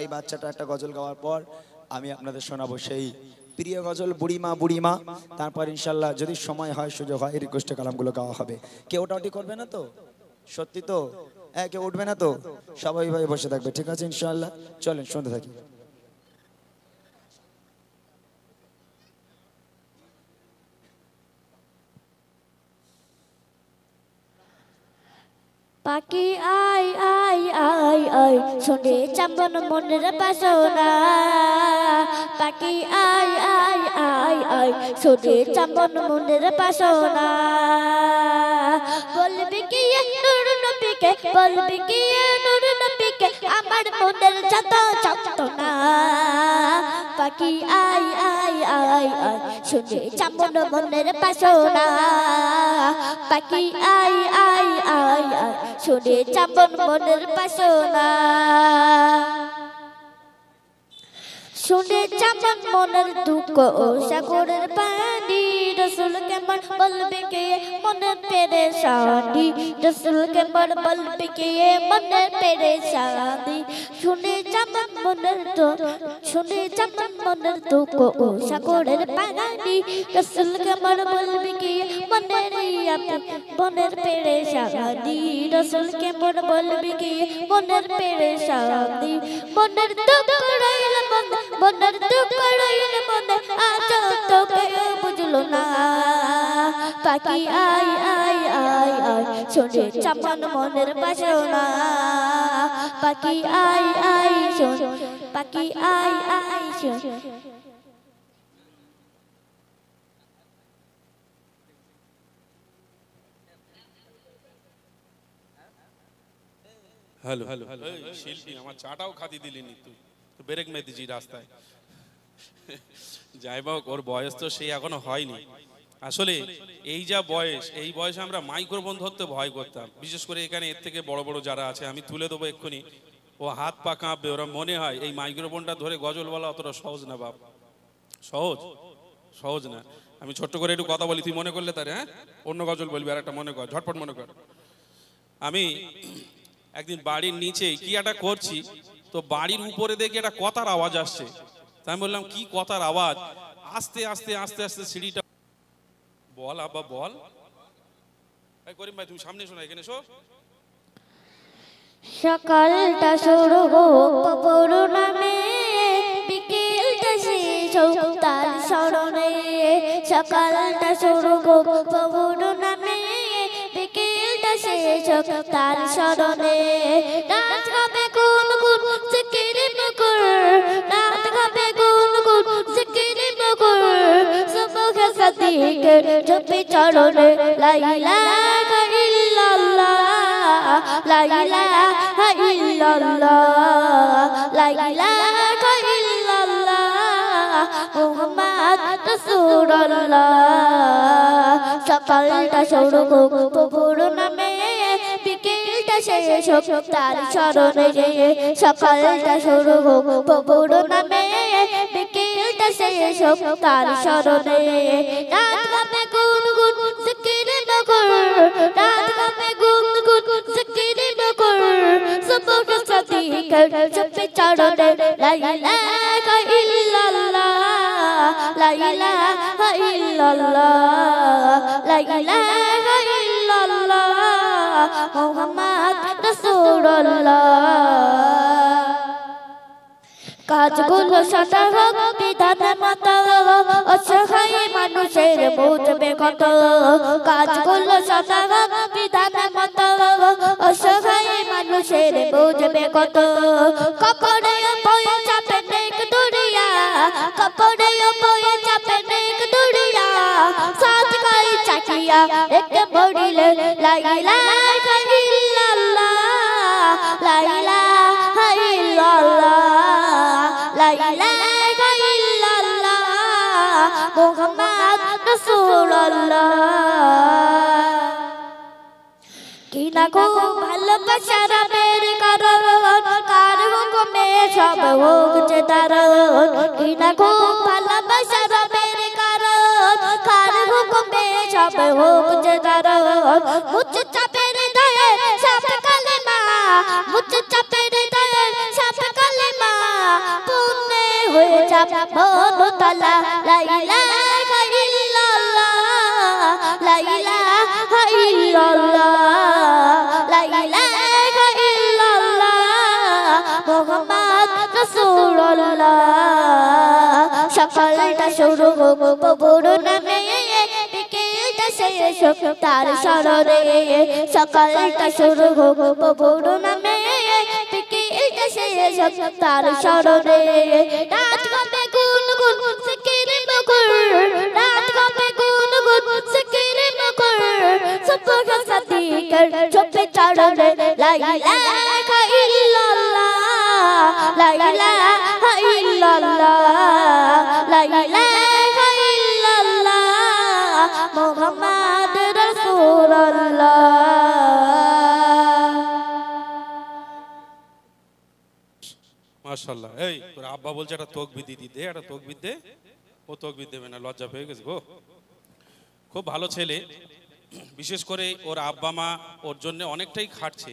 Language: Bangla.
এই বাচ্চাটা একটা গজল গাওয়ার পর আমি আপনাদের শোনাবো সেই প্রিয় গজল বুড়িমা বুড়িমা। তারপর ইনশাল্লাহ যদি সময় হয় সুযোগ হয় রিকোয়েস্টে কালামগুলো গাওয়া হবে। কেউ ওটাওটি করবে না তো? সত্যি তো? হ্যাঁ, কেউ উঠবে না তো? সবাই ভাই বসে থাকবে, ঠিক আছে ইনশাল্লাহ। চলেন শুনতে থাকি। পাখি আয় আয় আয় আয় শুনে চাম্বন মনের বাসনা। পাখি আয় আয় আয় আয় শুনে চাম্বন মনের বাসনা। বলবি কি নূর নবীকে, বলবি কি নূর নবীকে আমার মনের যত যন্ত্রণা। পাখি আয় আয় আয় আয় শুনে চাম্বন মনের বাসনা। পাখি আয় আয় আয় আয় শুনে চাম্বন মনের বাসনা। শুনে চাম্বন মনের দুঃখ ও সাগরের পানি। রসুল কেমন বলবে কে মনের পেরেশানি। রসুল কেমন বলবে কে মনের পেরেশানি। শুনে চাম্বন মনের শুনে চাম্বন মনের দুঃখ ও সাগরের পানি। রসুল কেমন বলবে কে মনের মনের পেরেশানি। রসুল কেমন বলবে কে মনের পেরেশানি। মনের দুঃখ রইল মনের দুঃখ রইল মনে আজ তো কেউ বুঝলো না। পাখি আয় আয় আয় আয় শুনে চাম্বন মনের বাসনা। পাখি আয় আয় শোন, পাখি আয় আয় শোন। হ্যালো শিল্পী আমার চাটাও খাতি দিলিনি তুই, তো ব্রেক মেরেছি রাস্তায়। যাই হোক, ওর বয়স তো সেই এখনো হয়নি। আসলে এই যা বয়স, এই বয়সে আমরা মাইক্রোফোন ধরতে ভয় করতাম। বিশেষ করে এখানে এর থেকে বড় বড় যারা আছে, আমি তুলে দেবো এক্ষুনি, ও হাত পা কাঁপবে। ওরা মনে হয় এই মাইক্রোফোনটা ধরে গজল বলা অতটা সহজ না বাপ, সহজ সহজ না। আমি ছোট্ট করে একটু কথা বলি, তুই মনে করলে তারে হ্যাঁ অন্য গজল বলবি, আর একটা মনে কর, ঝটপট মনে কর। আমি একদিন বাড়ির নিচে কি একটা করছি, তো বাড়ির উপরে দেখি একটা কথার আওয়াজ আসছে। তাই আমি বললাম কি কথার আওয়াজ? আস্তে আস্তে আস্তে আস্তে সিঁড়িটা, বল আব্বা বল। করিম ভাই তুমি সামনে শোনা, এখানে শো। সকালটা শুরু হোক পুরো নামে, বিকেলটা শেষ হোক তার স্মরণে। সকালটা শুরু হোক পুরো নামে, বিকেলটা শেষ হোক তার স্মরণে। রাত হবে গুন গুন জিকিরে মুকুর, রাত হবে গুন গুন জিকিরে মুকুর। সুবহ সাদিক জপে চরণে লা ইলাহা ইল্লাল্লাহ, লা ইলাহা ইল্লাল্লাহ, লা ইলাহা ইল্লাল্লাহ মুহাম্মদ রাসূলুল্লাহ। সকালটা শুরু হোক প্রভুর নামে, বিকেলটা শেষ হোক তার স্মরণে। সকালটা শুরু হোক প্রভুর নামে, বিকেলটা শেষ হোক তার স্মরণে। রাত হবে গুন গুন জিকিরে মুকুর, রাত হবে গুন গুন জিকিরে মুকুর। সুবহ সাদিক জপে চরণে লা ইলাহা ইল্লাল্লাহ, লা ইলাহা ইল্লাল্লাহ, লা ইলাহা ইল্লাল্লাহ মুহাম্মদ রাসূলুল্লাহ। কাজগুলো সাদা হোক বিধান মতো, অসহায় মানুষের বুঝবে কত। কাজগুলো সাদা হোক বিধান মতো, অসহায় মানুষের বুঝবে কত। কপড়ে বয়ে চাপে নেক দুনিয়া, কপড়ে বয়ে চাপে নেক দুনিয়া। সাত গায়ে চাকিয়া এক বড়িলে লা ইলাহা ইল্লাল্লাহ, লা ইলাহা ইল্লাল্লাহ, লা ইলাহা ইল্লাল্লাহ মুহাম্মদ রাসূলুল্লাহ। কিনা গো ভালোবাসার বের কারণ, কার হুকুমে সব হোক যে দারুণ। কিনা গো ভালোবাসার বের কারণ, কার হুকুমে সব হোক যে দারুণ। মুচ চাপের দয়ে সব কালেমা, মুচ চাপের দয়ে সব কালেমা। চাপন তলা লা ইলাহা ইল্লাল্লাহ লা ইলাহা ইল্লাল্লাহ লা ইলাহা ইল্লাল্লাহ মুহাম্মদ রাসূলুল্লাহ সকালটা শুরু হোক প্রভুর নামে বিকেলটা শেষ হোক তার শরণে সকালটা শুরু হোক প্রভুর নামে বিকেলটা শেষ হোক তার শরণে রাত হবে গুনগুন জিকিরে মগর রাত হবে গুনগুন জিকিরে মগর সুবহ সাদিকের ছোপে চরণে লা ইলাহা ইল্লাল্লাহ লা ইলাহা ইল্লাল্লাহ লা ইলাহা ইল্লাল্লাহ মুহাম্মদ রাসূলুল্লাহ। মাশাআল্লাহ। এই তোর আব্বা বলছে একটা তকবির দিদি দে, একটা তকবির দে। ও তকবির দেবে না, লজ্জা পেয়ে গেছে গো। খুব ভালো ছেলে, বিশেষ করে ওর আব্বা মা ওর জন্য অনেকটাই খাটছে।